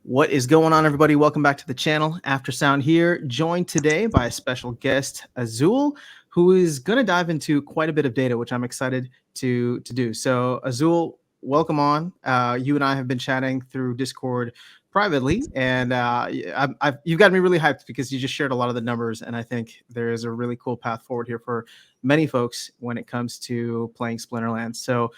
What is going on, everybody? Welcome back to the channel. After Sound here, joined today by a special guest, Azul, who is going to dive into quite a bit of data, which I'm excited to do. So, Azul, welcome on. You and I have been chatting through Discord privately, and you've got me really hyped because you just shared a lot of the numbers, and I think there is a really cool path forward here for many folks when it comes to playing Splinterlands. So,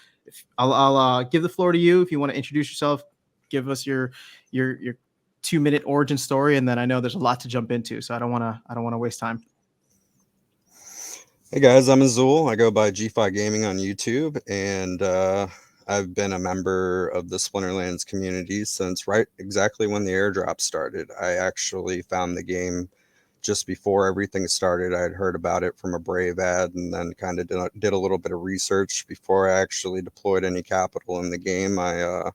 I'll give the floor to you if you want to introduce yourself, give us your 2-minute origin story, and then I know there's a lot to jump into, so I don't want to waste time. Hey guys, I'm Azull. I go by G5 Gaming on YouTube, and I've been a member of the Splinterlands community since right exactly when the airdrop started. I actually found the game just before everything started. I had heard about it from a Brave ad, and then kind of did a little bit of research before I actually deployed any capital in the game. I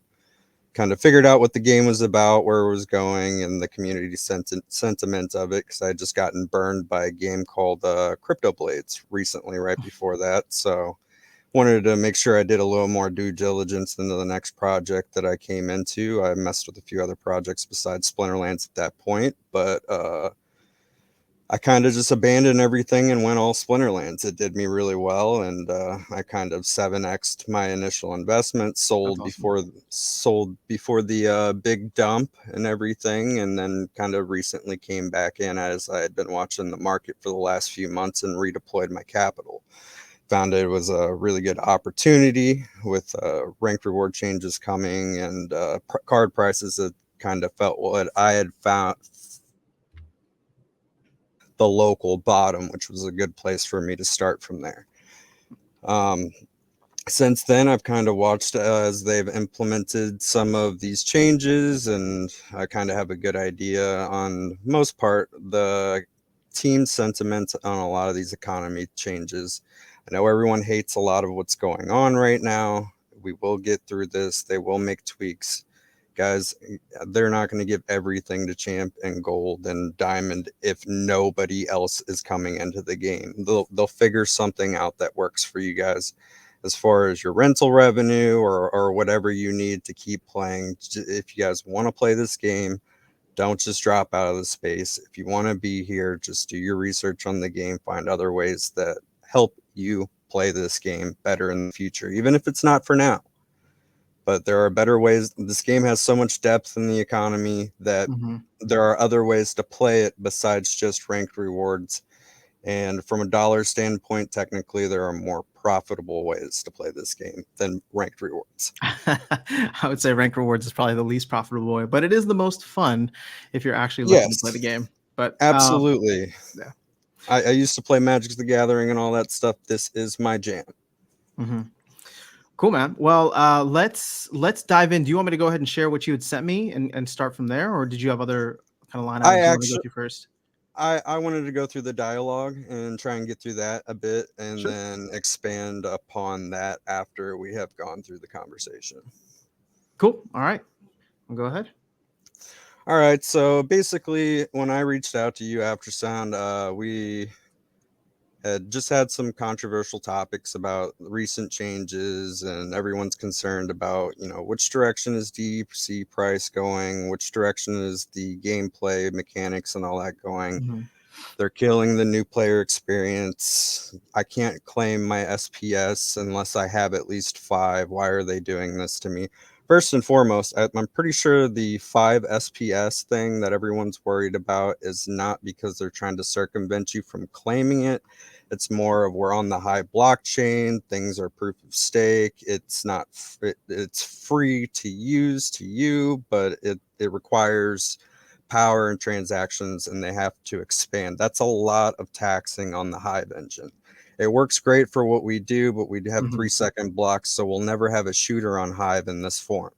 kind of figured out what the game was about, where it was going, and the community sentiment of it, because I had just gotten burned by a game called Crypto Blades recently, right before that. So wanted to make sure I did a little more due diligence into the next project that I came into. I messed with a few other projects besides Splinterlands at that point, but I kind of just abandoned everything and went all Splinterlands. It did me really well, and I kind of 7x'd my initial investment, That's awesome. sold before the big dump and everything, and then kind of recently came back in as I had been watching the market for the last few months and redeployed my capital. Found it was a really good opportunity with ranked reward changes coming and card prices that kind of felt what I had found the local bottom, which was a good place for me to start from there. Um, since then, I've kind of watched as they've implemented some of these changes, and I kind of have a good idea on most part the team sentiment on a lot of these economy changes. I know everyone hates a lot of what's going on right now. We will get through this. They will make tweaks. Guys, they're not going to give everything to champ and gold and diamond if nobody else is coming into the game. They'll figure something out that works for you guys as far as your rental revenue or whatever you need to keep playing. If you guys want to play this game, don't just drop out of the space. If you want to be here, just do your research on the game, find other ways that help you play this game better in the future, even if it's not for now. But there are better ways. This game has so much depth in the economy that Mm-hmm. there are other ways to play it besides just ranked rewards. And from a dollar standpoint, technically, there are more profitable ways to play this game than ranked rewards. I would say rank rewards is probably the least profitable way, but it is the most fun if you're actually looking to play the Yes, game. But absolutely. yeah. I used to play Magic the Gathering and all that stuff. This is my jam. Mm-hmm. Cool, man. Well, let's dive in. Do you want me to go ahead and share what you had sent me and start from there, or did you have other kind of line I items you want to go actually through first? I wanted to go through the dialogue and try and get through that a bit and Sure. then expand upon that after we have gone through the conversation. Cool. All right. Go ahead. All right, so basically, when I reached out to you after Sound, we had just had some controversial topics about recent changes, and everyone's concerned about, which direction is DC price going, which direction is the gameplay mechanics and all that going. Mm-hmm. They're killing the new player experience. I can't claim my SPS unless I have at least 5. Why are they doing this to me? First and foremost, I'm pretty sure the 5 SPS thing that everyone's worried about is not because they're trying to circumvent you from claiming it. It's more of we're on the high blockchain, things are proof of stake. It's not it's free to use to you, but it requires power and transactions, and they have to expand. That's a lot of taxing on the Hive engine. It works great for what we do, but we have Mm-hmm. 3-second blocks, so we'll never have a shooter on Hive in this form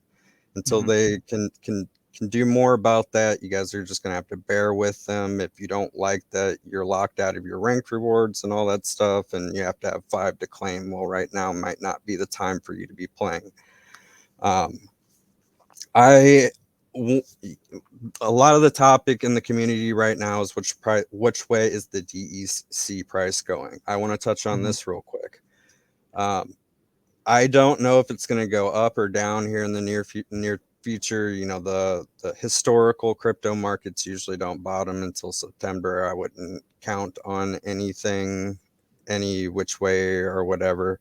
until Mm-hmm. they can do more about that. You guys are just going to have to bear with them. If you don't like that, you're locked out of your ranked rewards and all that stuff, and you have to have 5 to claim. Well, right now might not be the time for you to be playing. um, I a lot of the topic in the community right now is which way is the DEC price going. I want to touch on Mm-hmm. this real quick. Um, I don't know if it's going to go up or down here in the near future, the historical crypto markets usually don't bottom until September. I wouldn't count on anything any which way or whatever.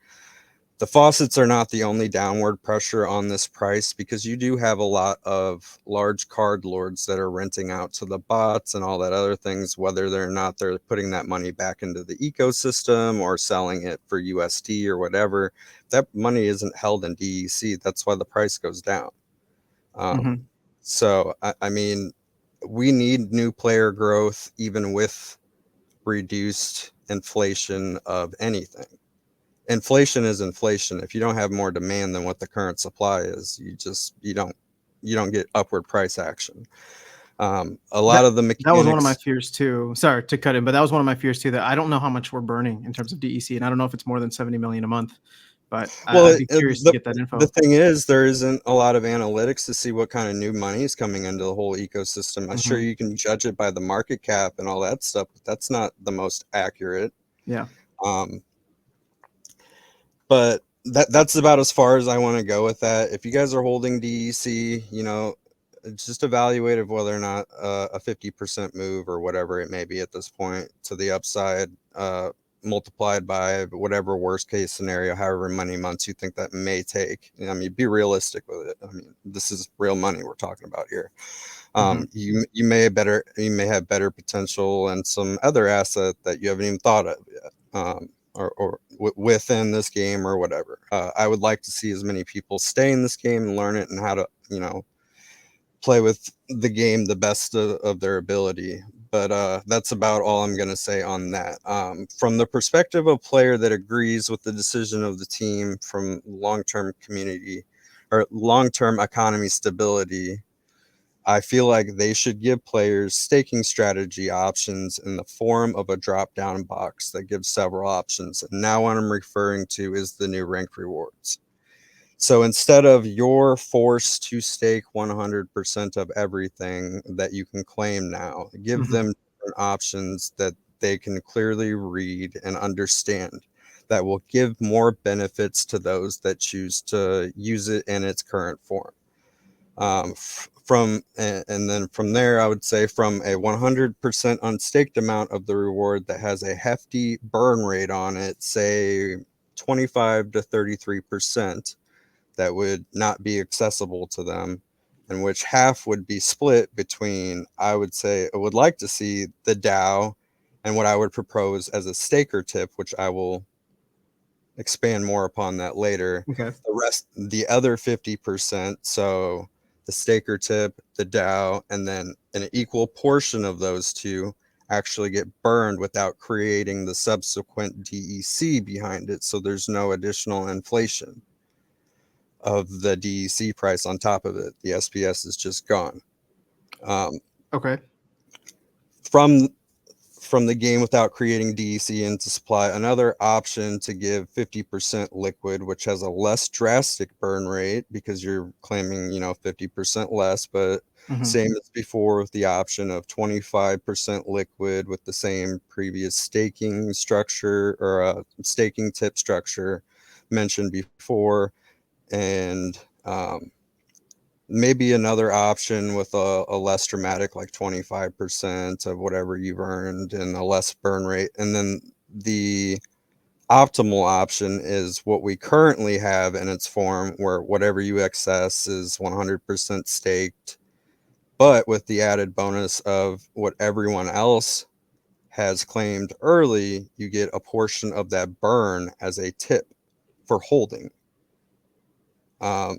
The faucets are not the only downward pressure on this price, because you do have a lot of large card lords that are renting out to the bots and all that other things, whether or not they're putting that money back into the ecosystem or selling it for USD or whatever. That money isn't held in DEC. That's why the price goes down. Mm-hmm. So, I mean, we need new player growth, even with reduced inflation of anything. Inflation is inflation. If you don't have more demand than what the current supply is, you don't get upward price action. A lot of the That was one of my mechanics. fears too. Sorry to cut in, but that was one of my fears too, that I don't know how much we're burning in terms of DEC, and I don't know if it's more than 70 million a month, but Well, I'd be curious to get that the info. thing is, there isn't a lot of analytics to see what kind of new money is coming into the whole ecosystem. I'm sure Mhm. you can judge it by the market cap and all that stuff, but that's not the most accurate. Yeah. Um, but that's about as far as I want to go with that. If you guys are holding DEC, just evaluate of whether or not a 50% move or whatever it may be at this point to the upside, multiplied by whatever worst case scenario, however many months you think that may take. I mean, be realistic with it. I mean, this is real money we're talking about here. Mhm. You may have better potential and some other asset that you haven't even thought of yet, or within this game or whatever. I would like to see as many people stay in this game and learn it and how to play with the game the best of their ability. But that's about all I'm going to say on that. From the perspective of a player that agrees with the decision of the team from long-term community or long-term economy stability, I feel like they should give players staking strategy options in the form of a drop-down box that gives several options. And now what I'm referring to is the new rank rewards. So instead of you're forced to stake 100% of everything that you can claim now, give Mhm. them different options that they can clearly read and understand, that will give more benefits to those that choose to use it in its current form. And then from there, I would say from a 100% unstaked amount of the reward that has a hefty burn rate on it, say 25 to 33%, that would not be accessible to them, in which half would be split between, I would say, I would like to see the DAO and what I would propose as a staker tip, which I will expand more upon that later. Okay. The other 50%, so the staker tip, the DAO, and then an equal portion of those two actually get burned without creating the subsequent DEC behind it. So there's no additional inflation of the DEC price on top of it. The SPS is just gone. Um, Okay. from from the game without creating DEC into supply, another option to give 50% liquid, which has a less drastic burn rate because you're claiming 50% less, but Mhm. same as before with the option of 25% liquid with the same previous staking structure or staking tip structure mentioned before. And maybe another option with a less dramatic, like 25% of whatever you've earned and a less burn rate. And then the optimal option is what we currently have in its form, where whatever you access is 100% staked, but with the added bonus of what everyone else has claimed early, you get a portion of that burn as a tip for holding. Um,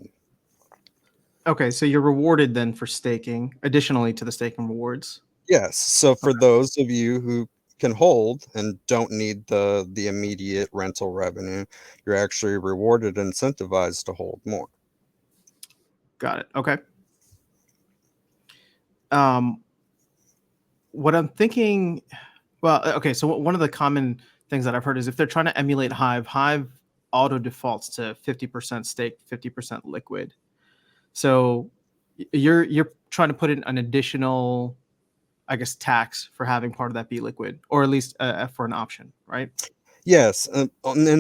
Okay, so you're rewarded then for staking, additionally to the staking rewards. Yes. So for Okay. those of you who can hold and don't need the immediate rental revenue, you're actually rewarded and incentivized to hold more. Got it. Okay. Um, what I'm thinking, well, okay, so one of the common things that I've heard is if they're trying to emulate Hive, Hive auto defaults to 50% stake, 50% liquid. So you're trying to put in an additional, I guess, tax for having part of that be liquid, or at least for an option, right? Yes, and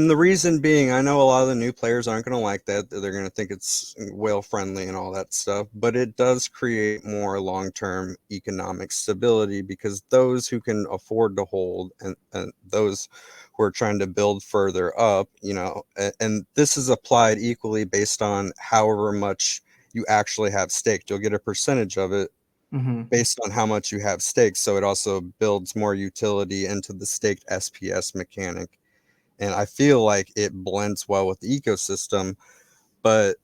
the reason being, I know a lot of the new players aren't going to like that. They're going to think it's whale friendly and all that stuff, but it does create more long-term economic stability because those who can afford to hold and those who are trying to build further up, and this is applied equally based on however much you actually have staked. You'll get a percentage of it Hmm. based on how much you have staked. So it also builds more utility into the staked SPS mechanic, and I feel like it blends well with the ecosystem. But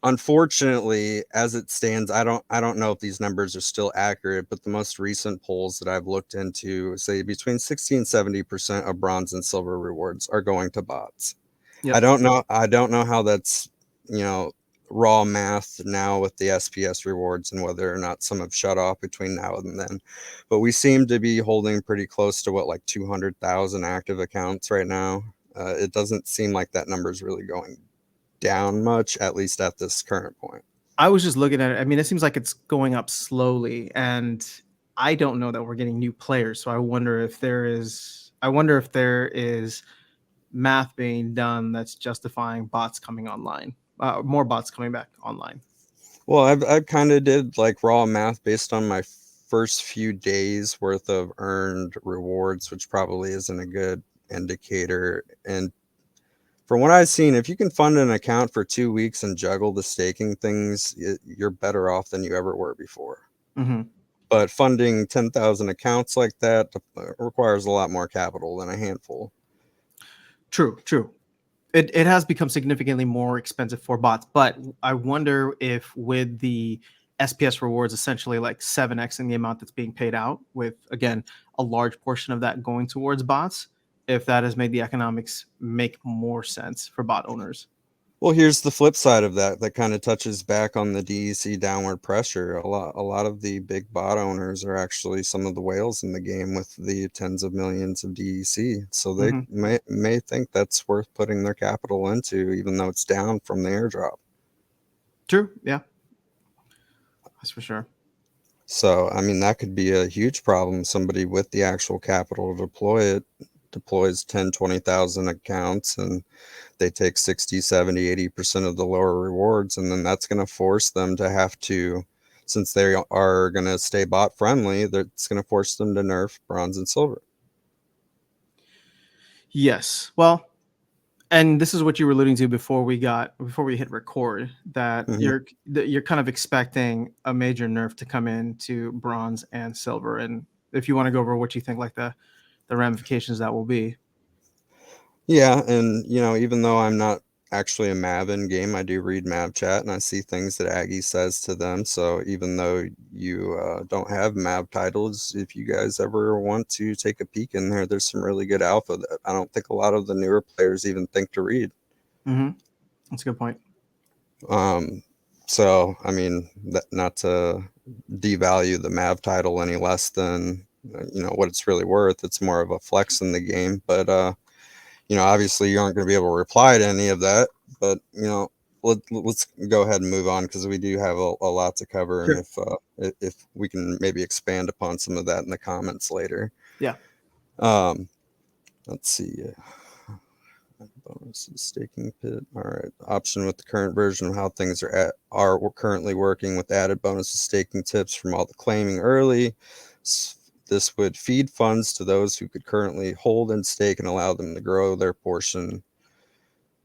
unfortunately, as it stands, I don't know if these numbers are still accurate, but the most recent polls that I've looked into say between 60 and 70% of bronze and silver rewards are going to bots. I Yep. don't know. I don't know how that's, you know, raw math now with the SPS rewards and whether or not some have shut off between now and then. But we seem to be holding pretty close to what, like 200,000 active accounts right now. It doesn't seem like that number is really going down much, at least at this current point. I was just looking at it. I mean, it seems like it's going up slowly, and I don't know that we're getting new players. So I wonder if there is. I wonder if there is math being done that's justifying bots coming online, more bots coming back online. Well, I've kind of did like raw math based on my first few days worth of earned rewards, which probably isn't a good indicator. And from what I've seen, if you can fund an account for 2 weeks and juggle the staking things, you're better off than you ever were before. Hmm. But funding 10,000 accounts like that requires a lot more capital than a handful. True, true. It has become significantly more expensive for bots, but I wonder if with the SPS rewards essentially like 7x in the amount that's being paid out, with again a large portion of that going towards bots, if that has made the economics make more sense for bot owners. Well, here's the flip side of that. That kind of touches back on the DEC downward pressure. A lot of the big bot owners are actually some of the whales in the game with the tens of millions of DEC. So they Hmm. may think that's worth putting their capital into, even though it's down from the airdrop. True, yeah, that's for sure. So, I mean, that could be a huge problem. Somebody with the actual capital to deploy it deploys 10, 20,000 accounts and they take 60, 70, 80% of the lower rewards. And then that's going to force them to have to, since they are going to stay bot friendly, that's going to force them to nerf bronze and silver. Yes, well, and this is what you were alluding to before we hit record, that Mhm. you're kind of expecting a major nerf to come in to bronze and silver, and if you want to go over what you think like the ramifications that will be. Yeah, and even though I'm not actually a Mav in game, I do read Mav chat and I see things that Aggie says to them. So even though you don't have Mav titles, if you guys ever want to take a peek in there, there's some really good alpha that I don't think a lot of the newer players even think to read. Hmm. That's a good point. Um, so I mean, not to devalue the Mav title any less than what it's really worth. It's more of a flex in the game, but obviously you aren't going to be able to reply to any of that, but let's go ahead and move on because we do have a lot to cover, and Sure. if we can maybe expand upon some of that in the comments later. Yeah. Um, let's see. Bonuses, staking pit. All right. Option with the current version of how things are currently working with added bonuses, staking tips from all the claiming early. This would feed funds to those who could currently hold and stake and allow them to grow their portion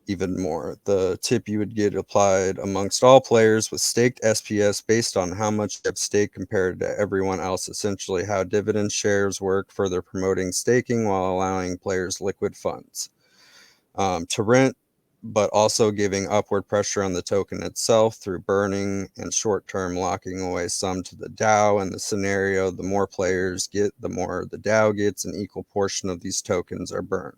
even more. The tip you would get applied amongst all players with staked SPS based on how much you have staked compared to everyone else, essentially how dividend shares work, further promoting staking while allowing players liquid funds to rent, but also giving upward pressure on the token itself through burning and short-term locking away some to the DAO. In the scenario, the more players get, the more the DAO gets, an equal portion of these tokens are burned,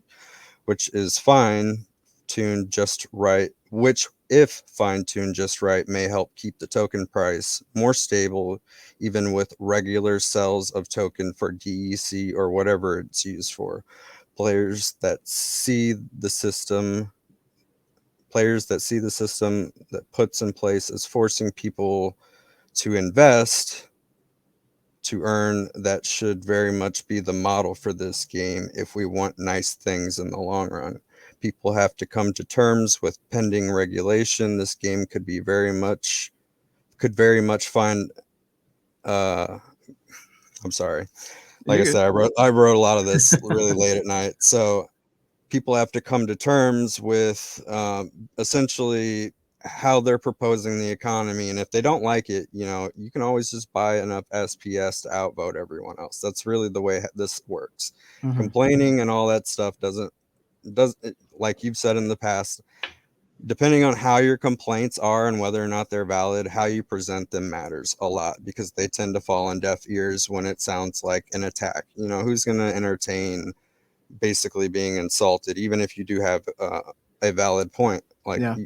which is fine tuned just right, which if fine tuned just right may help keep the token price more stable even with regular sells of token for DEC or whatever it's used for. players that see the system Players that see the system that puts in place is forcing people to invest to earn that should very much be the model for this game if we want nice things in the long run. People have to come to terms with pending regulation. This game could very much find uh I'm sorry. Like I You're good. said, I wrote a lot of this really late at night. So people have to come to terms with essentially how they're proposing the economy. And if they don't like it, you can always just buy enough SPS to outvote everyone else. That's really the way this works. Hmm. Complaining and all that stuff does like you've said in the past, depending on how your complaints are and whether or not they're valid, how you present them matters a lot, because they tend to fall on deaf ears when it sounds like an attack. Who's going to entertain basically being insulted, even if you do have a valid point? Like, Yeah.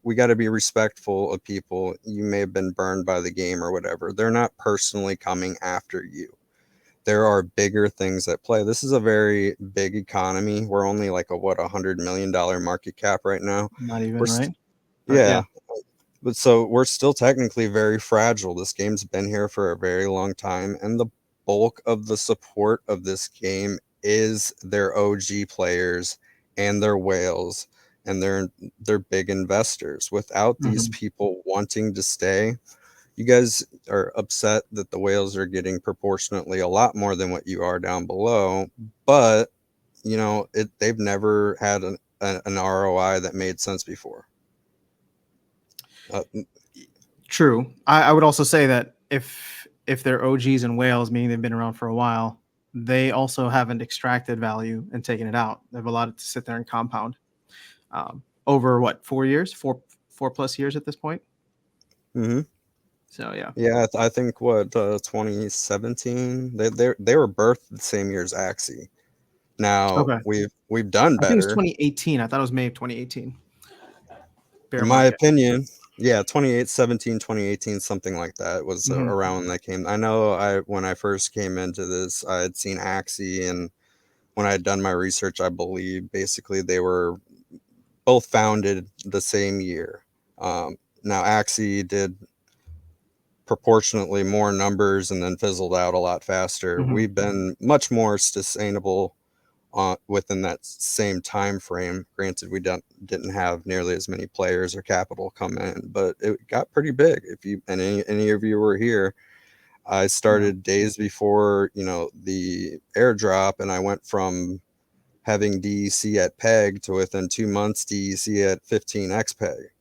we got to be respectful of people. You may have been burned by the game or whatever. They're not personally coming after you. There are bigger things at play. This is a very big economy. We're only like $100 million market cap right now. Not We're even, right? But yeah. Yeah, but so we're still technically very fragile. This game's been here for a very long time, and the bulk of the support of this game is their OG players and their whales and their big investors. Without these Hmm. people wanting to stay, you guys are upset that the whales are getting proportionately a lot more than what you are down below, but they've never had an ROI that made sense before. Uh, True. I would also say that if they're OGs and whales, meaning they've been around for a while, they also haven't extracted value and taken it out. They've allowed it to sit there and compound over what, 4 years, four plus years at this point. mhm. So yeah. Yeah, I think what 2017, they were birthed the same year as Axie. Now Okay. we've done I think it was better, 2018. I thought it was May of 2018. Bear in my market. opinion. Yeah, 2017, 2018, something like that was Hmm. around when that came. I know when I first came into this, I had seen Axie, and when I had done my research, I believe basically they were both founded the same year. Now Axie did proportionately more numbers and then fizzled out a lot faster. Hmm. We've been much more sustainable within that same time frame. Granted, we didn't have nearly as many players or capital come in, but it got pretty big. If you and any of you were here, I Yeah. started days before the airdrop, and I went from having DEC at peg to within 2 months DEC at 15x peg.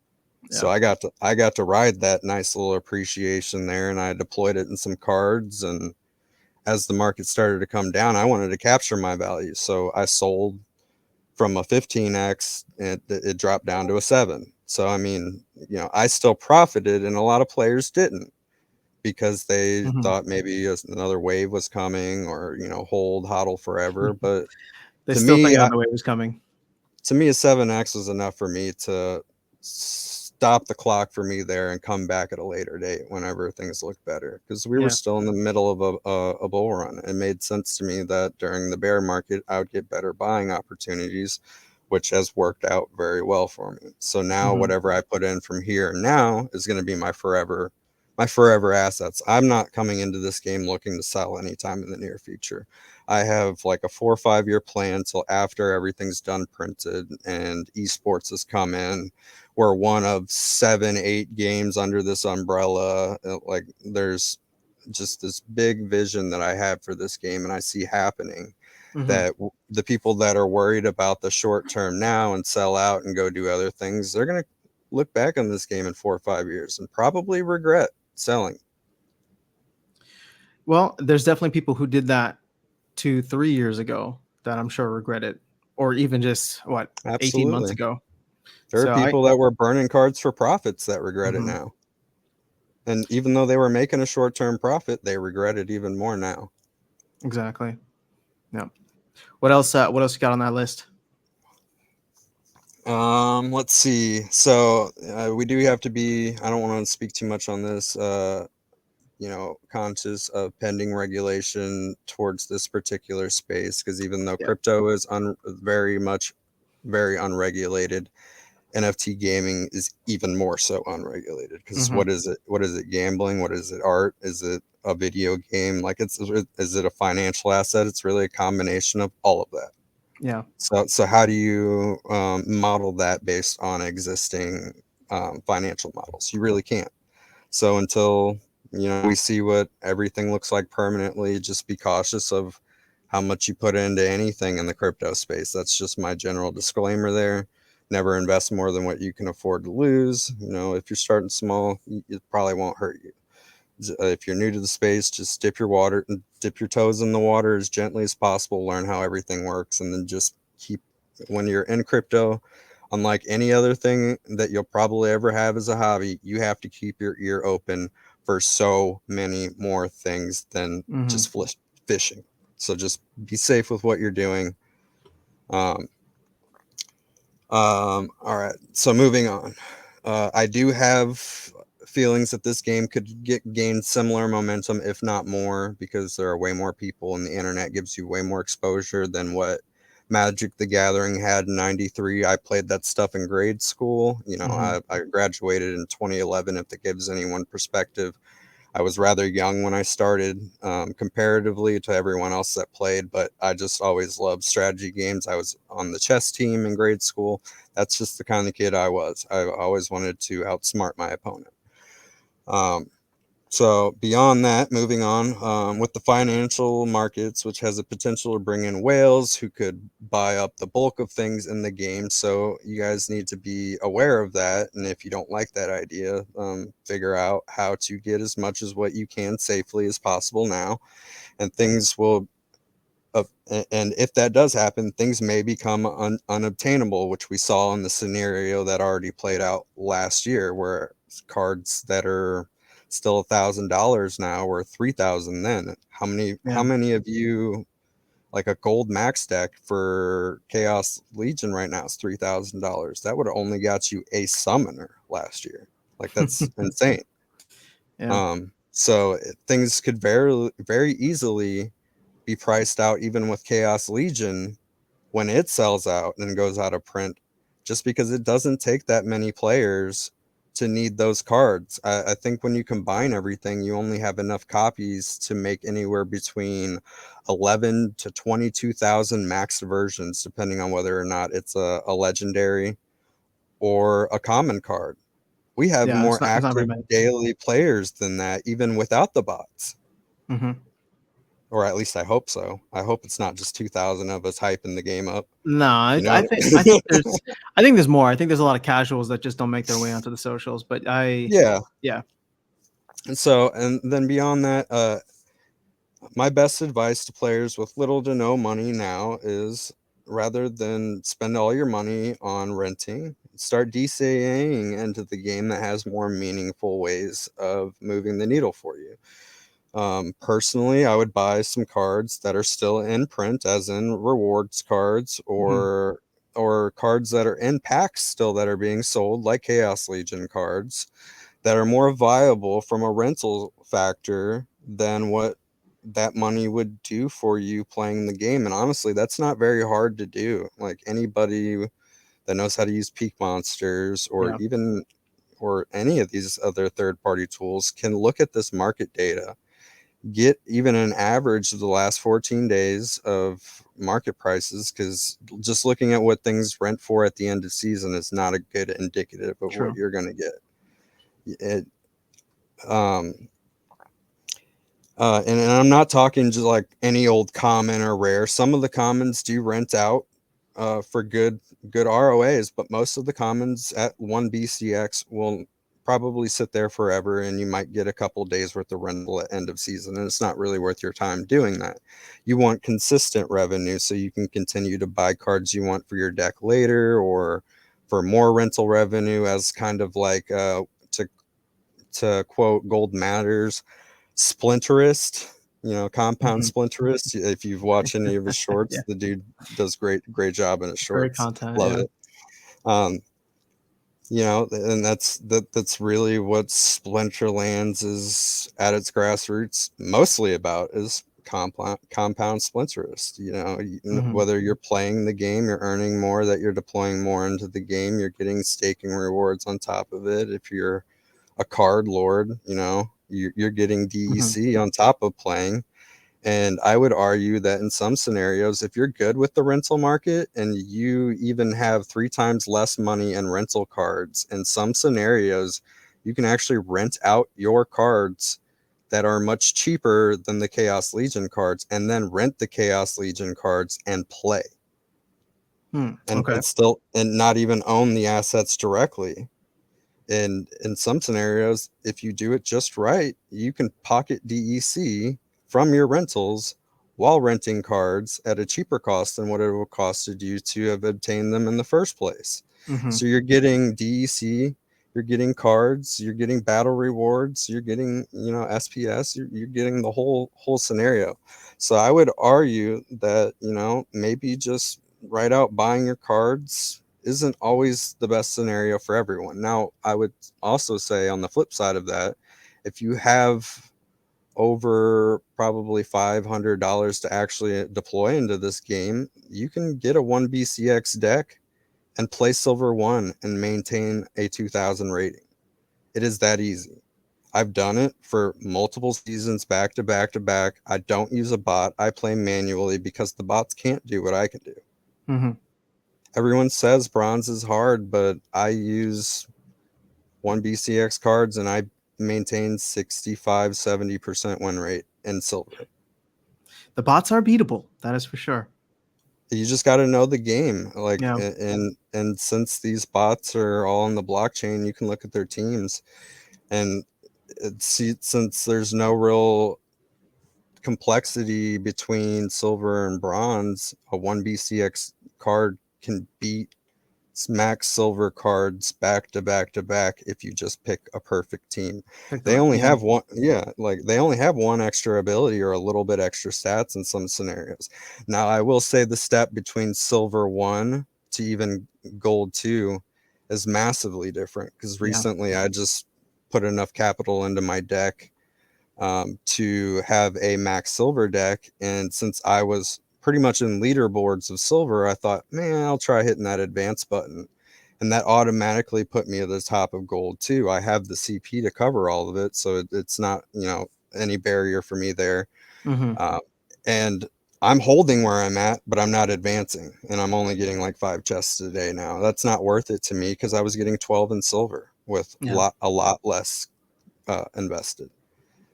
So Yeah. I got to ride that nice little appreciation there, and I deployed it in some cards. And as the market started to come down, I wanted to capture my value, so I sold from a 15x, and it dropped down to a 7. So I mean, I still profited, and a lot of players didn't, because they Hmm. thought maybe another wave was coming, or hold hodl forever. But They to still me, think another wave is coming. a 7x was enough for me to stop the clock for me there and come back at a later date whenever things looked better, because we were Yeah. still in the middle of a bull run. It made sense to me that during the bear market I would get better buying opportunities, which has worked out very well for me. So now Hmm. whatever I put in from here now is going to be my forever assets. I'm not coming into this game looking to sell anytime in the near future. I have like a 4 or 5 year plan till after everything's done printed and esports has come in. We're one of 7, 8 games under this umbrella. Like, there's just this big vision that I have for this game, and I see happening, Hmm. that the people that are worried about the short term now and sell out and go do other things, they're going to look back on this game in 4 or 5 years and probably regret selling. Well, there's definitely people who did that 2, 3 years ago that I'm sure regret it, or even just what, 18 months Absolutely. ago. There are So I. people that were burning cards for profits that regret it Mhm. now. And even though they were making a short term profit, they regret it even more now. Exactly. Yeah. What else? What else you got on that list? Let's see. So we do have to be, I don't want to speak too much on this, conscious of pending regulation towards this particular space, because even though Yeah. crypto is very much very unregulated, NFT gaming is even more so unregulated, because Hmm. what is it, gambling? What is it, art? Is it a video game? Like, is it a financial asset? It's really a combination of all of that. Yeah. So how do you model that based on existing financial models? You really can't. So until we see what everything looks like permanently, just be cautious of how much you put into anything in the crypto space. That's just my general disclaimer there. Never invest more than what you can afford to lose. If you're starting small, it probably won't hurt you. If you're new to the space, just dip your toes in the water as gently as possible, learn how everything works, and then just keep, when you're in crypto, unlike any other thing that you'll probably ever have as a hobby, you have to keep your ear open for so many more things than Hmm. just fishing. So just be safe with what you're doing. Um, all right. So moving on. I do have feelings that this game could gain similar momentum, if not more, because there are way more people and the internet gives you way more exposure than what Magic the Gathering had in '93. I played that stuff in grade school. Hmm. I graduated in 2011, if that gives anyone perspective. I was rather young when I started, comparatively to everyone else that played, but I just always loved strategy games. I was on the chess team in grade school. That's just the kind of kid I was. I always wanted to outsmart my opponent. Um, so beyond that, moving on, with the financial markets, which has a potential to bring in whales who could buy up the bulk of things in the game. So you guys need to be aware of that. And if you don't like that idea, figure out how to get as much as what you can safely as possible now. And things will, uh, and if that does happen, things may become unobtainable, which we saw in the scenario that already played out last year, where cards that are still $1,000 now were 3,000 then. How Yeah. many of you, like a gold max deck for Chaos Legion right now is $3,000? That would have only got you a summoner last year. Like, that's insane. Yeah. So things could very, very easily be priced out, even with Chaos Legion, when it sells out and goes out of print, just because it doesn't take that many players to need those cards. I think when you combine everything, you only have enough copies to make anywhere between 11 to 22,000 max versions, depending on whether or not it's a legendary or a common card. We have Yeah. more It's not very active many. daily players than that, even without the bots. Hmm. Or at least I hope so. I hope it's not just 2,000 of us hyping the game up. No, You I know? think there's more. I think there's a lot of casuals that just don't make their way onto the socials. But Yeah. yeah. And then beyond that, my best advice to players with little to no money now is, rather than spend all your money on renting, start DCAing into the game that has more meaningful ways of moving the needle for you. Personally, I would buy some cards that are still in print, as in rewards cards, Hmm. or cards that are in packs still that are being sold, like Chaos Legion cards, that are more viable from a rental factor than what that money would do for you playing the game. And honestly, that's not very hard to do. Like, anybody that knows how to use Peak Monsters, Yeah. or any of these other third-party tools, can look at this market data, get even an average of the last 14 days of market prices, because just looking at what things rent for at the end of season is not a good indicative of what True. you're going to get. It, um, and I'm not talking just like any old common or rare. Some of the commons do rent out for good ROAs, but most of the commons at 1 BCX will probably sit there forever, and you might get a couple days worth of rental at end of season, and it's not really worth your time doing that. You want consistent revenue so you can continue to buy cards you want for your deck later, or for more rental revenue, as kind of like, to quote Gold Matters, splinterist, compound Hmm. splinterist. If you've watched any of his Yeah. shorts, the dude does great job in his Great shorts. content. Love Yeah. it. um and that's really what Splinterlands is at its grassroots mostly about, is compound splinterist. Hmm. Whether you're playing the game, you're earning more, that you're deploying more into the game, you're getting staking rewards on top of it. If you're a card lord, you're getting Hmm. DEC on top of playing. And I would argue that in some scenarios, if you're good with the rental market and you even have 3 times less money in rental cards, in some scenarios, you can actually rent out your cards that are much cheaper than the Chaos Legion cards, and then rent the Chaos Legion cards and play, Okay. and still and not even own the assets directly. And in some scenarios, if you do it just right, you can pocket DEC from your rentals while renting cards at a cheaper cost than what it would costed you to have obtained them in the first place. Hmm. So you're getting DEC, you're getting cards, you're getting battle rewards, you're getting, SPS, you're getting the whole scenario. So I would argue that, maybe just right out buying your cards isn't always the best scenario for everyone. Now, I would also say on the flip side of that, if you have over probably $500 to actually deploy into this game, you can get a 1BCX deck and play Silver 1 and maintain a 2000 rating. It is that easy. I've done it for multiple seasons back to back to back. I don't use a bot. I play manually because the bots can't do what I can do. Hmm. Everyone says bronze is hard, but I use 1BCX cards and I maintain 65-70% win rate in silver. The bots are beatable. That is for sure. You just got to know the game. Like, Yeah. and since these bots are all on the blockchain, you can look at their teams and see, since there's no real complexity between silver and bronze, a 1BCX card can beat max silver cards back to back to back if you just pick a perfect team. Pick the They right. only Yeah. have one, yeah, like they only have one extra ability or a little bit extra stats in some scenarios. Now, I will say the step between silver 1 to even gold 2 is massively different, because Yeah. recently I just put enough capital into my deck to have a max silver deck. And since I was pretty much in leaderboards of silver, I thought, man, I'll try hitting that advance button. And that automatically put me at the top of gold too. I have the CP to cover all of it, so it's not, any barrier for me there. Hmm. Uh, and I'm holding where I'm at, but I'm not advancing, and I'm only getting like 5 chests a day now. That's not worth it to me because I was getting 12 in silver with Yeah. a lot less invested.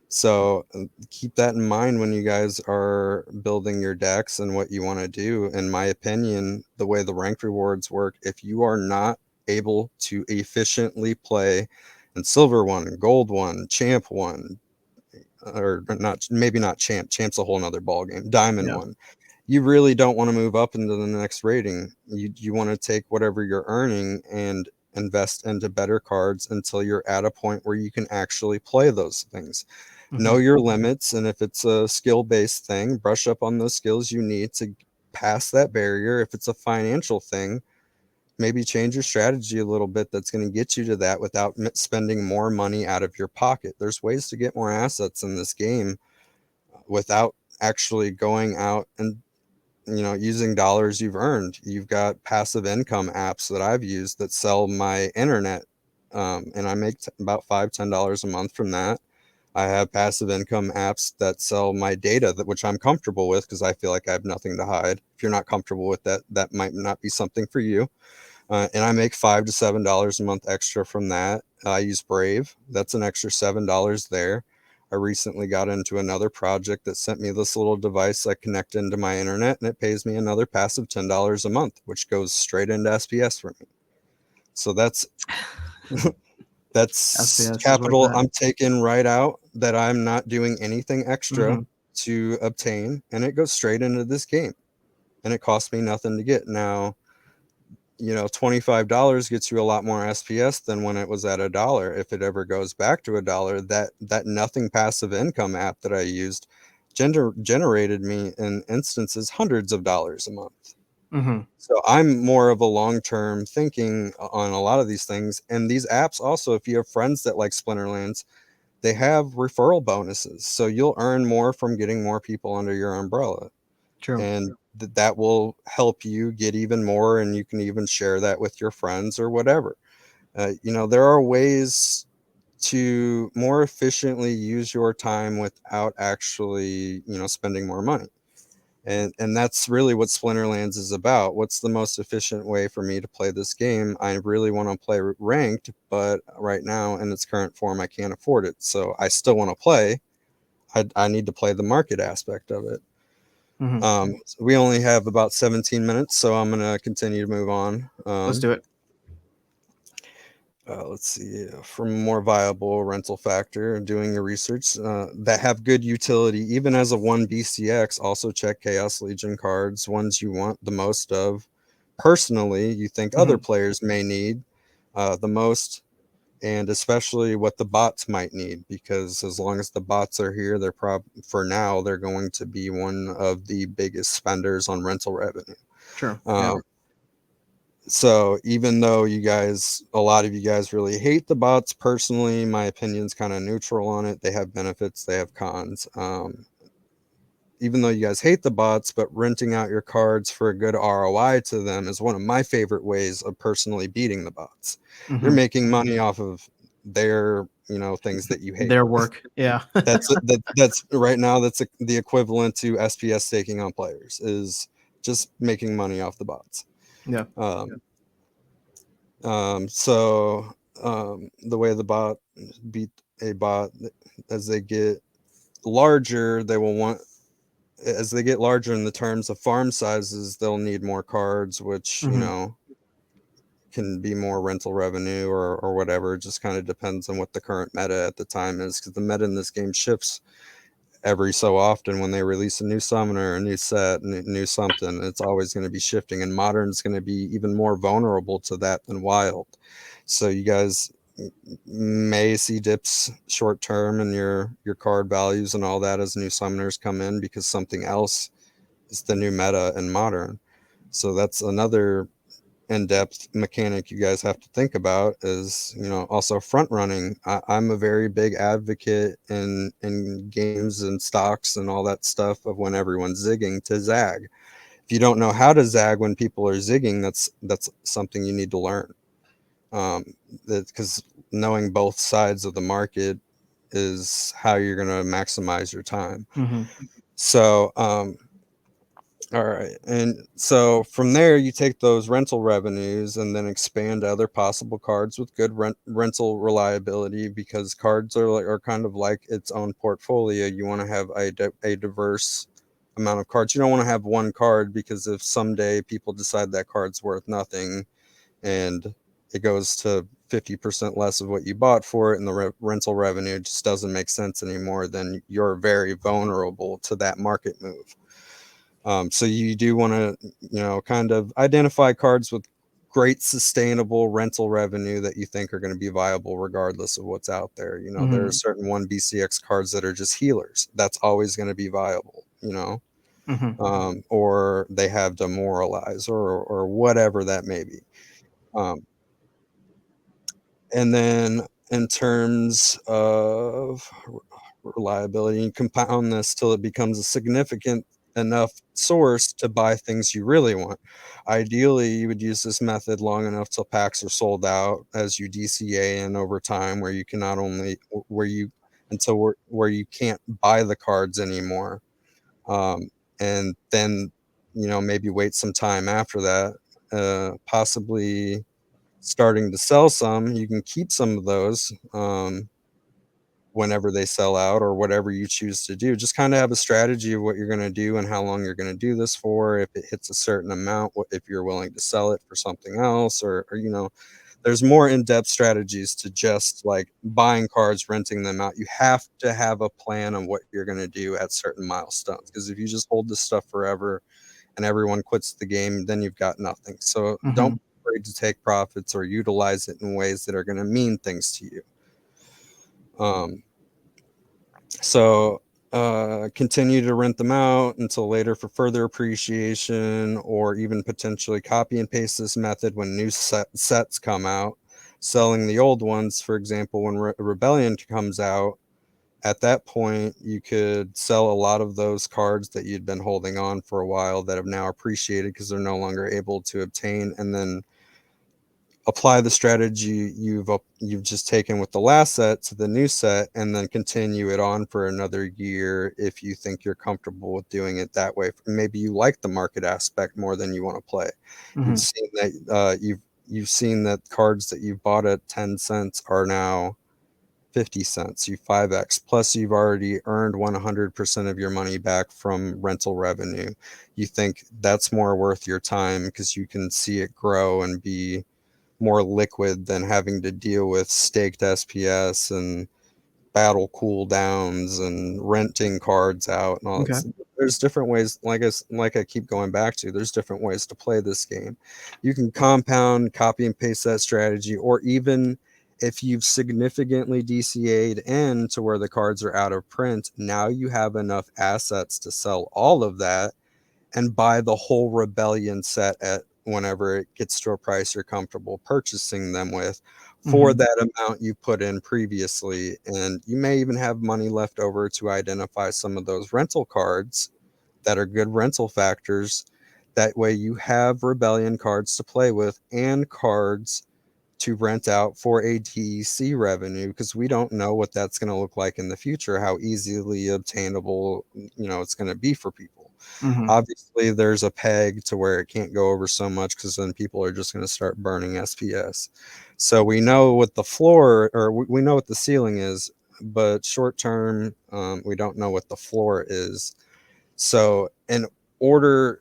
So keep that in mind when you guys are building your decks and what you want to do. In my opinion, the way the rank rewards work, if you are not able to efficiently play in silver 1, gold 1, champ 1, or not, maybe not champ, champ's a whole nother ball game, diamond Yeah. 1, you really don't want to move up into the next rating. You want to take whatever you're earning and invest into better cards until you're at a point where you can actually play those things. Know Hmm. your limits, and if it's a skill-based thing, brush up on those skills you need to pass that barrier. If it's a financial thing, maybe change your strategy a little bit that's going to get you to that without spending more money out of your pocket. There's ways to get more assets in this game without actually going out and using dollars you've earned. You've got passive income apps that I've used that sell my internet, and I make about $5-10 a month from that. I have passive income apps that sell my data, which I'm comfortable with because I feel like I have nothing to hide. If you're not comfortable with that, that might not be something for you. And I make $5 to $7 a month extra from that. I use Brave. That's an extra $7 there. I recently got into another project that sent me this little device I connect into my internet, and it pays me another passive $10 a month, which goes straight into SPS for me. So that's SPS is where it's capital at. I'm taking right out that I'm not doing anything extra Hmm. to obtain, and it goes straight into this game, and it costs me nothing to get. Now, $25 gets you a lot more SPS than when it was at $1. If it ever goes back to $1, that nothing passive income app that I used generated me in instances hundreds of dollars a month. Hmm. So I'm more of a long-term thinking on a lot of these things. And these apps also, if you have friends that like Splinterlands, they have referral bonuses, so you'll earn more from getting more people under your umbrella, True. and that will help you get even more, and you can even share that with your friends or whatever. There are ways to more efficiently use your time without actually, spending more money. And that's really what Splinterlands is about. What's the most efficient way for me to play this game? I really want to play ranked, but right now in its current form, I can't afford it. So I still want to play. I need to play the market aspect of it. Hmm. So we only have about 17 minutes, so I'm going to continue to move on. Let's do it. Let's see, from a more viable rental factor, doing your research that have good utility, even as a 1 BCX. Also check Chaos Legion cards, ones you want the most of. Personally, you think other Hmm. players may need the most, and especially what the bots might need, because as long as the bots are here, for now, they're going to be one of the biggest spenders on rental revenue. Sure. Yeah. Um, so even though a lot of you guys really hate the bots, personally, my opinion's kind of neutral on it. They have benefits, they have cons. Even though you guys hate the bots, but renting out your cards for a good ROI to them is one of my favorite ways of personally beating the bots. You're Hmm. making money off of their, things that you hate. Their work. Yeah. That's right now. That's the equivalent to SPS staking on players, is just making money off the bots. Yeah. Um, so the way the bot beat a bot, as they get larger, as they get larger in the terms of farm sizes, they'll need more cards, which, Hmm. can be more rental revenue or whatever. It just kind of depends on what the current meta at the time is, because the meta in this game shifts every so often. When they release a new summoner, a new set, new something, it's always going to be shifting, and modern is going to be even more vulnerable to that than wild. So you guys may see dips short term in your card values and all that as new summoners come in, because something else is the new meta in modern. So that's another in-depth mechanic you guys have to think about, is also front running. I'm a very big advocate in games and stocks and all that stuff of, when everyone's zigging, to zag. If you don't know how to zag when people are zigging, that's something you need to learn, because knowing both sides of the market is how you're going to maximize your time. Hmm. So all right. And so from there, you take those rental revenues and then expand to other possible cards with good rental reliability, because cards are kind of like its own portfolio. You want to have a diverse amount of cards. You don't want to have one card, because if someday people decide that card's worth nothing and it goes to 50% less of what you bought for it, and the rental revenue just doesn't make sense anymore, then you're very vulnerable to that market move. So you do want to, kind of identify cards with great sustainable rental revenue that you think are going to be viable regardless of what's out there. There are Hmm. certain 1 BCX cards that are just healers. That's always going to be viable, Hmm. or they have demoralize, or whatever that may be. Um, and then in terms of reliability, and compound this till it becomes a significant enough source to buy things you really want. Ideally, you would use this method long enough till packs are sold out, as you DCA in over time, where you can not only where you until where you can't buy the cards anymore, and then maybe wait some time after that, possibly starting to sell some. You can keep some of those whenever they sell out, or whatever you choose to do. Just kind of have a strategy of what you're going to do and how long you're going to do this for. If it hits a certain amount, if you're willing to sell it for something else, or there's more in-depth strategies to just like buying cards, renting them out. You have to have a plan on what you're going to do at certain milestones, because if you just hold this stuff forever and everyone quits the game, then you've got nothing. So don't Hmm. be afraid to take profits or utilize it in ways that are going to mean things to you. Um, so continue to rent them out until later for further appreciation, or even potentially copy and paste this method when new sets come out, selling the old ones. For example, when Rebellion comes out, at that point, you could sell a lot of those cards that you'd been holding on for a while that have now appreciated because they're no longer able to obtain, and then apply the strategy you've just taken with the last set to the new set, and then continue it on for another year if you think you're comfortable with doing it that way. Maybe you like the market aspect more than you want to play. You've Hmm. seen that you've seen that cards that you bought at 10 cents are now 50 cents. You 5x, plus you've already earned 100% of your money back from rental revenue. You think that's more worth your time because you can see it grow and be more liquid than having to deal with staked SPS and battle cooldowns and renting cards out and all Okay. that. There's different ways, like I keep going back to, there's different ways to play this game. You can compound, copy and paste that strategy, or even if you've significantly DCA'd in to where the cards are out of print, now you have enough assets to sell all of that and buy the whole Rebellion set at whenever it gets to a price you're comfortable purchasing them with for Hmm. that amount you put in previously. And you may even have money left over to identify some of those rental cards that are good rental factors. That way you have Rebellion cards to play with and cards to rent out for a TEC revenue, because we don't know what that's going to look like in the future, how easily obtainable, it's going to be for people. Hmm. Obviously, there's a peg to where it can't go over so much because then people are just going to start burning SPS. So we know what the floor, or we know what the ceiling is, but short term, we don't know what the floor is. So in order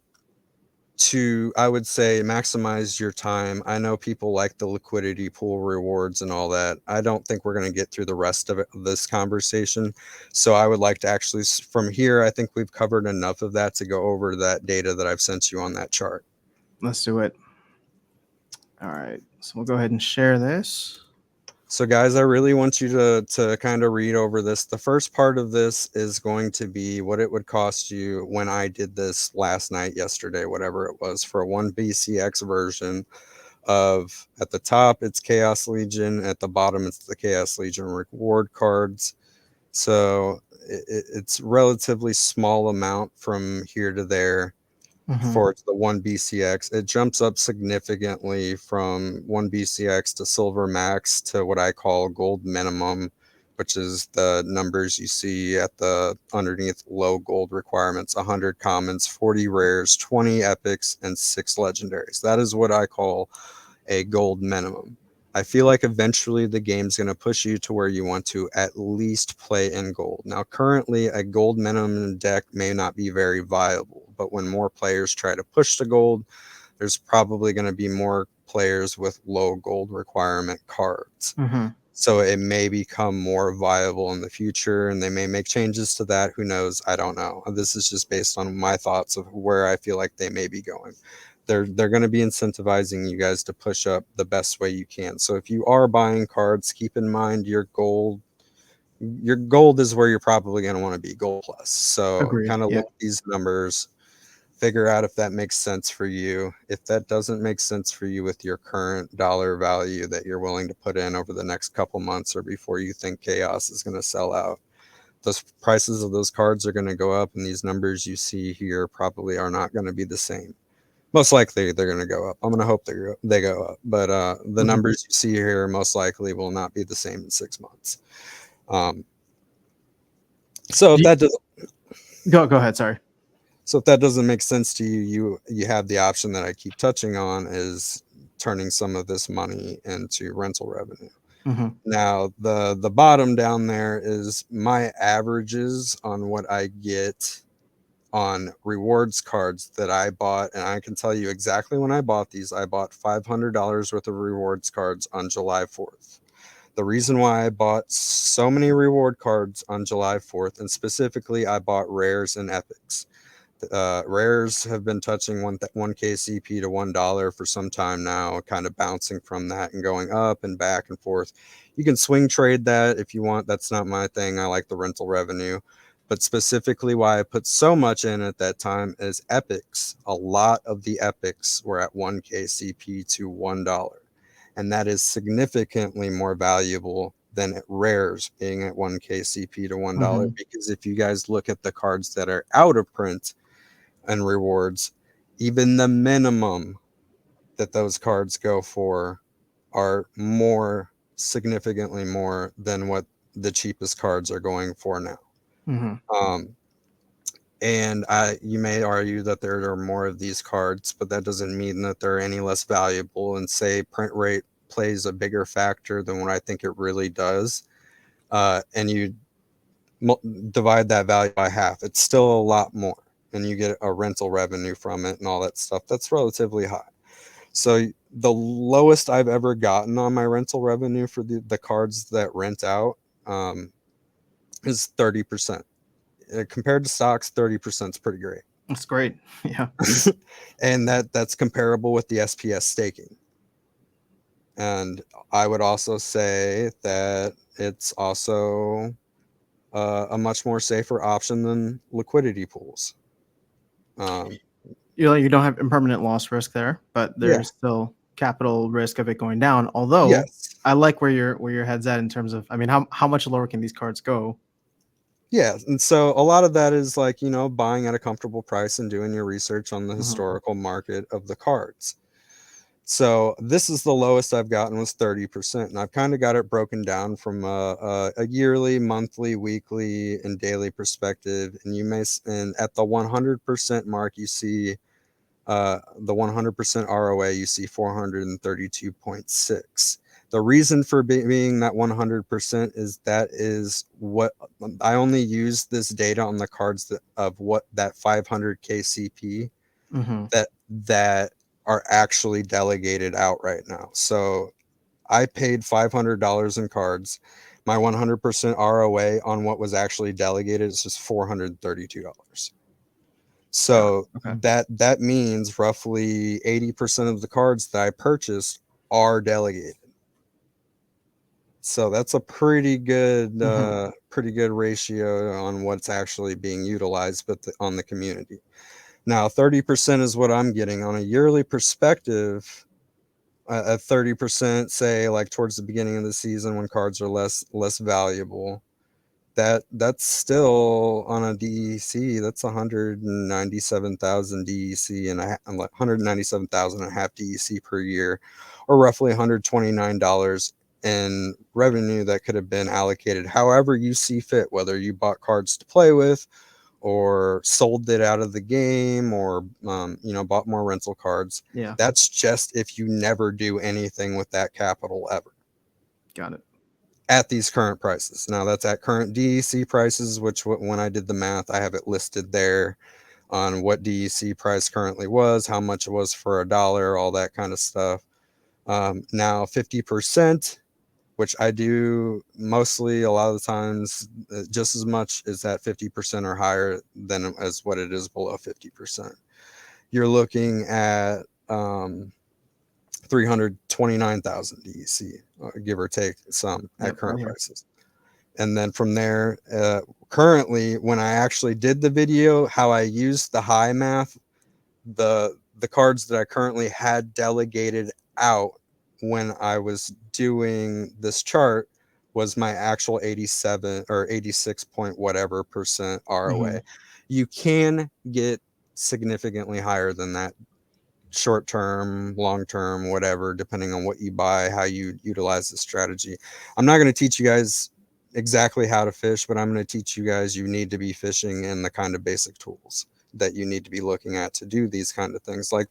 to, I would say, maximize your time. I know people like the liquidity pool rewards and all that. I don't think we're going to get through the rest of this conversation. So I would like to actually, from here, I think we've covered enough of that to go over that data that I've sent you on that chart. Let's do it. All right. So we'll go ahead and share this. So guys, I really want you to kind of read over this. The first part of this is going to be what it would cost you when I did this last night, yesterday, whatever it was, for a 1BCX version of, at the top it's Chaos Legion, at the bottom it's the Chaos Legion reward cards. So it's relatively small amount from here to there Hmm. for the 1BCX. It jumps up significantly from 1BCX to silver max to what I call gold minimum, which is the numbers you see at the underneath low gold requirements: 100 commons, 40 rares, 20 epics, and 6 legendaries. That is what I call a gold minimum. I feel like eventually the game's going to push you to where you want to at least play in gold. Now, currently, a gold minimum deck may not be very viable, but when more players try to push to gold, there's probably going to be more players with low gold requirement cards. Hmm. So it may become more viable in the future, and they may make changes to that. Who knows? I don't know. This is just based on my thoughts of where I feel like they may be going. They're going to be incentivizing you guys to push up the best way you can. So if you are buying cards, keep in mind your gold. Your gold is where you're probably going to want to be, gold plus. So Agreed. kind of Yeah. look at these numbers, figure out if that makes sense for you. If that doesn't make sense for you with your current dollar value that you're willing to put in over the next couple months or before you think chaos is going to sell out, those prices of those cards are going to go up, and these numbers you see here probably are not going to be the same. Most likely they're going to go up. I'm going to hope they go up, but the Hmm. numbers you see here most likely will not be the same in 6 months. Um, so if Do that does go ahead. Sorry. So if that doesn't make sense to you, you have the option that I keep touching on, is turning some of this money into rental revenue. Hmm. Now, the bottom down there is my averages on what I get on rewards cards that I bought, and I can tell you exactly when I bought these. I bought $500 worth of rewards cards on July 4th. The reason why I bought so many reward cards on July 4th, and specifically I bought rares and epics. Rares have been touching 1K CP to $1 for some time now, kind of bouncing from that and going up and back and forth. You can swing trade that if you want. That's not my thing. I like the rental revenue. But specifically, why I put so much in at that time is epics. A lot of the epics were at 1K CP to $1. And that is significantly more valuable than rares being at 1K CP to $1. Mhm. Because if you guys look at the cards that are out of print and rewards, even the minimum that those cards go for are more, significantly more than what the cheapest cards are going for now. Mhm. Um, and you may argue that there are more of these cards, but that doesn't mean that they're any less valuable. And say print rate plays a bigger factor than what I think it really does. And you divide that value by half, it's still a lot more, and you get a rental revenue from it and all that stuff. That's relatively high. So the lowest I've ever gotten on my rental revenue for the cards that rent out is 30%. Compared to stocks, 30% is pretty great. That's great. Yeah. And that's comparable with the SPS staking. And I would also say that it's also a much more safer option than liquidity pools. Um, You don't have impermanent loss risk there, but yeah. there's still capital risk of it going down. Although Yes. I like where your head's at in terms of, I mean, how much lower can these cards go? Yeah. And so a lot of that is like, buying at a comfortable price and doing your research on the Mhm. historical market of the cards. So this is the lowest I've gotten was 30%. And I've kind of got it broken down from a yearly, monthly, weekly, and daily perspective. And and at the 100% mark, you see the 100% ROA, you see 432.6. The reason for being that 100% is what I only use this data on the cards of what that 500K CP Mhm. that are actually delegated out right now. So I paid $500 in cards. My 100% ROA on what was actually delegated is just $432. Got it. So Okay. that means roughly 80% of the cards that I purchased are delegated. So that's a Mhm. pretty good ratio on what's actually being utilized, but on the community. Now, 30% is what I'm getting on a yearly perspective. At 30%, say like towards the beginning of the season when cards are less valuable, that's still on a DEC. That's 197,000 DEC and 197,000 and a half DEC per year, or roughly $129 in revenue that could have been allocated however you see fit, whether you bought cards to play with or sold it out of the game or bought more rental cards. Yeah. That's just if you never do anything with that capital ever Got it. at these current prices. Now that's at current DEC prices, which when I did the math, I have it listed there on what DEC price currently was, how much it was for a dollar, all that kind of stuff. Now 50%, which I do mostly a lot of the times, just as much as that 50% or higher than as what it is below 50%. You're looking at 329,000 DEC, give or take some at Yep. Right current here. prices. And then from there, currently, when I actually did the video, how I used the high math, the cards that I currently had delegated out when I was doing this chart was my actual 87 or 86 point whatever percent ROA. Mhm. You can get significantly higher than that, short term, long term, whatever, depending on what you buy, how you utilize the strategy. I'm not going to teach you guys exactly how to fish, but I'm going to teach you guys you need to be fishing in the kind of basic tools that you need to be looking at to do these kind of things, like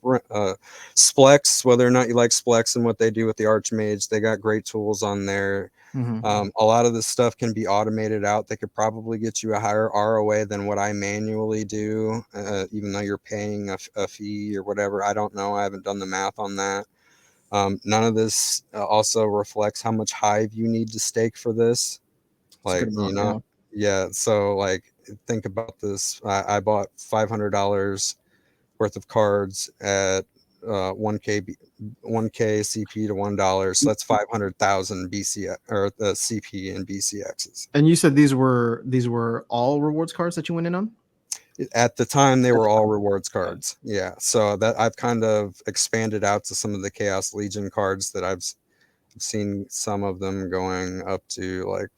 Splex. Whether or not you like Splex and what they do with the Archmage, they got great tools on there. Mhm. A lot of this stuff can be automated out. They could probably get you a higher ROA than what I manually do, even though you're paying a fee or whatever. I don't know. I haven't done the math on that. None of this also reflects how much hive you need to stake for this. It's a good Like, amount. Yeah. yeah. So, like, think about this. I bought $500 worth of cards at 1K 1K CP to $1. So that's 500,000 BC or the CP and BCXs. And you said these were all rewards cards that you went in on At the time, they at were the all time. rewards Okay. cards. Yeah. So that I've kind of expanded out to some of the Chaos Legion cards that I've seen some of them going up to like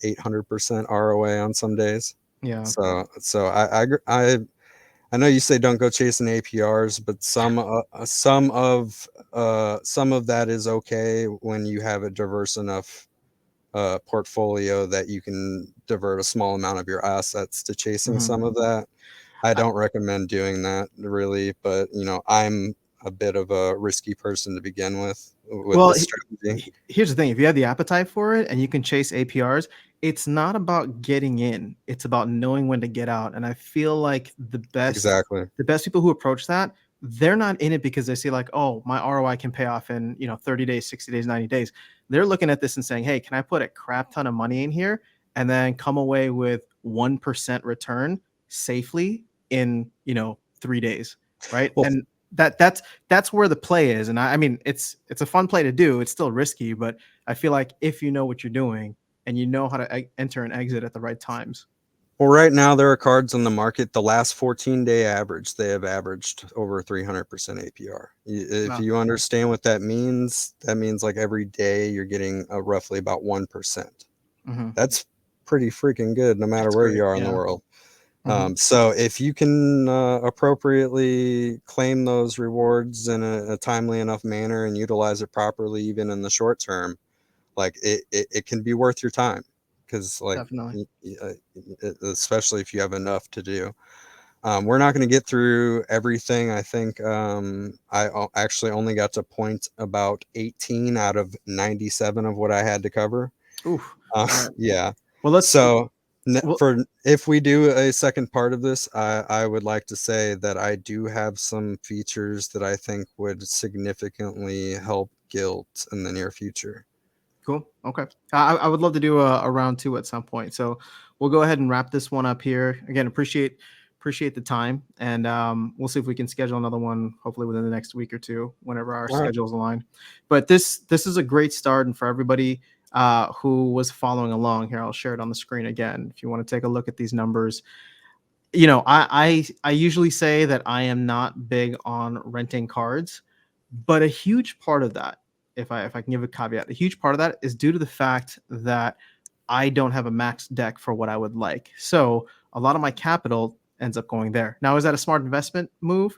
800% ROA on some days. Yeah. So I know you say don't go chasing APRs, but some of that is okay when you have a diverse enough portfolio that you can divert a small amount of your assets to chasing Mhm. some of that. I don't recommend doing that really, but I'm a bit of a risky person to begin with Well, this strategy. here's the thing: if you have the appetite for it and you can chase APRs, it's not about getting in; it's about knowing when to get out. And I feel like Exactly. the best people who approach that, they're not in it because they see like, oh, my ROI can pay off in 30 days, 60 days, 90 days. They're looking at this and saying, hey, can I put a crap ton of money in here and then come away with 1% return safely in 3 days, right? Well, And that's where the play is. And I mean, it's a fun play to do. It's still risky, but I feel like if you know what you're doing and you know how to enter and exit at the right times. Well, right now there are cards on the market. The last 14-day average, they have averaged over 300% APR. If Wow. you understand what that means like every day you're getting roughly about 1%. Hmm. That's pretty freaking good, no matter That's where you great. are in the Yeah. world. Hmm. So if you can appropriately claim those rewards in a timely enough manner and utilize it properly, even in the short term, like it can be worth your time because like Definitely. especially if you have enough to do. We're not going to get through everything. I think actually only got to point about 18 out of 97 of what I had to cover. Oof. All right. Yeah. Well, let's. So Well, for if we do a second part of this, I would like to say that I do have some features that I think would significantly help guilt in the near future. cool. Okay. I would love to do a round two at some point. So we'll go ahead and wrap this one up here. Again, appreciate the time, and we'll see if we can schedule another one. Hopefully within the next week or two, whenever our All right. schedules align. But this is a great start, and for everybody who was following along here, I'll share it on the screen again. If you want to take a look at these numbers, I usually say that I am not big on renting cards, but a huge part of that, if I can give a caveat, a huge part of that is due to the fact that I don't have a max deck for what I would like. So a lot of my capital ends up going there. Now, is that a smart investment move?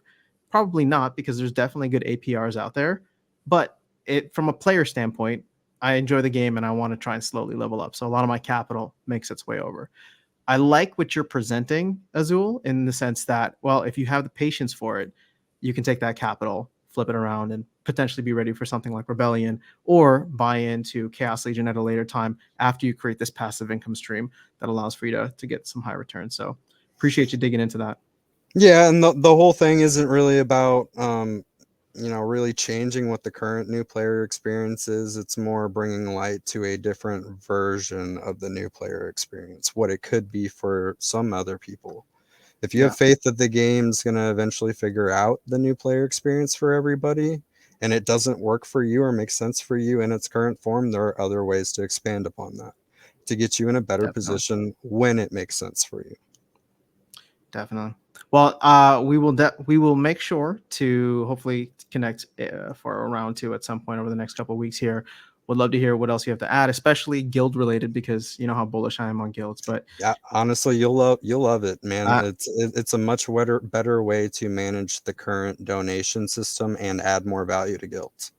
Probably not, because there's definitely good APRs out there. But it from a player standpoint, I enjoy the game and I want to try and slowly level up. So a lot of my capital makes its way over. I like what you're presenting, Azul, in the sense that, well, if you have the patience for it, you can take that capital, flip it around, and potentially be ready for something like Rebellion or buy into Chaos Legion at a later time after you create this passive income stream that allows for you to get some high returns. So appreciate you digging into that. Yeah, and the whole thing isn't really about really changing what the current new player experience is. It's more bringing light to a different version of the new player experience, what it could be for some other people. If you Yeah, have faith that the game's going to eventually figure out the new player experience for everybody and it doesn't work for you or make sense for you in its current form, there are other ways to expand upon that to get you in a better definitely. position when it makes sense for you. Definitely. Well, we will make sure to hopefully connect for a round two at some point over the next couple of weeks here. Would love to hear what else you have to add, especially guild related, because you know how bullish I am on guilds. But Yeah, honestly, you'll love it, man. uh, It's a much better way to manage the current donation system and add more value to guilds.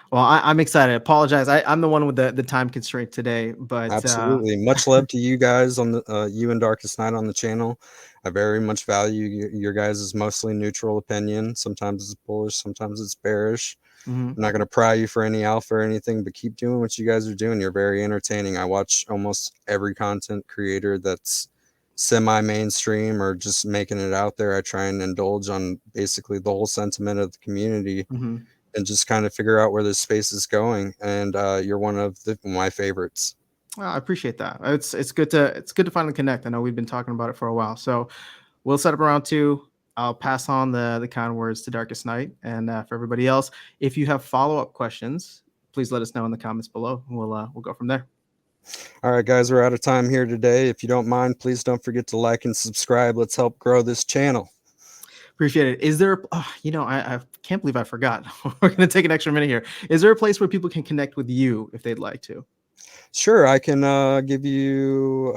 well, I'm excited. I apologize. I'm the one with the time constraint today, but Absolutely. Much love to you guys on the you and Darkest Night on the channel. I very much value your guys' mostly neutral opinion. Sometimes it's bullish, sometimes it's bearish. mhm. I'm not going to pry you for any alpha or anything, but keep doing what you guys are doing. You're very entertaining. I watch almost every content creator that's semi mainstream or just making it out there. I try and indulge on basically the whole sentiment of the community Mhm. and just kind of figure out where this space is going. And you're one of my favorites. Well, I appreciate that. It's good to finally connect. I know we've been talking about it for a while, so we'll set up around two. I'll pass on the kind words to Darkest Night, and for everybody else, if you have follow up questions, please let us know in the comments below. We'll go from there. All right, guys, we're out of time here today. If you don't mind, please don't forget to like and subscribe. Let's help grow this channel. Appreciate it. Is there, I can't believe I forgot. We're going to take an extra minute here. Is there a place where people can connect with you if they'd like to? Sure, I can give you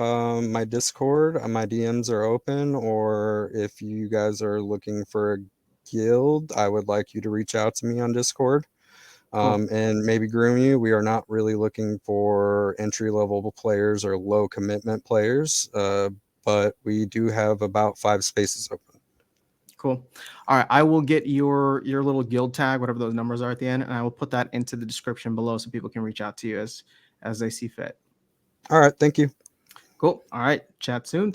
my Discord. My DMs are open, or if you guys are looking for a guild, I would like you to reach out to me on Discord. Cool. And maybe groom you. We are not really looking for entry-level players or low commitment players, but we do have about 5 spaces open. Cool. All right. I will get your little guild tag, whatever those numbers are at the end, and I will put that into the description below so people can reach out to you as they see fit. All right, thank you. Cool. All right. Chat soon.